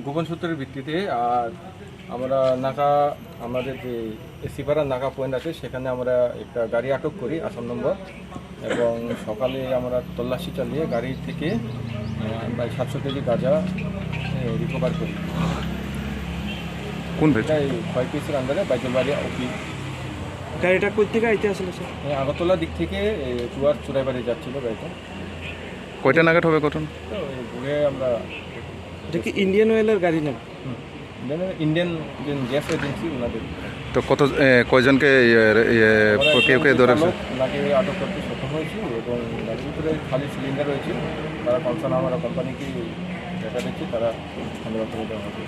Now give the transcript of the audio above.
গোপন সূত্রের ভিত্তিতে আর আমরা আমাদের যে সিপাড়া নাকা পয়েন্ট আছে সেখানে আমরা একটা গাড়ি আটক করি আসাম নম্বর, এবং সকালে আমরা তল্লাশি চালিয়ে গাড়ি থেকে প্রায় 700 কেজি গাঁজা রিকভার করি। কোন এটাই 6 পিসের আন্ডারে বাইজলবাড়ি অফি। গাড়িটা কই থেকে আইতে আসলে স্যার? আগরতলা দিক থেকে চুরাইবাড়ি যাচ্ছিল গাড়িটা। কয়টা নাগাদ হবে ঘটনা? তো ঘুরে আমরা এটা কি ইন্ডিয়ান অয়েলের গাড়ি না? ইন্ডিয়ান যে গ্যাস এজেন্সি ওনাদের। তো কয়জনকে কেউ ধরেছে? ওনাকে আটক করতে সক্ষম হয়েছি, এবং গাড়ির ভিতরে খালি সিলিন্ডার রয়েছে। তারা কনসার্ন আমরা কোম্পানিকে দেখা দিচ্ছি, তারা ধন্যবাদ দেওয়া হবে।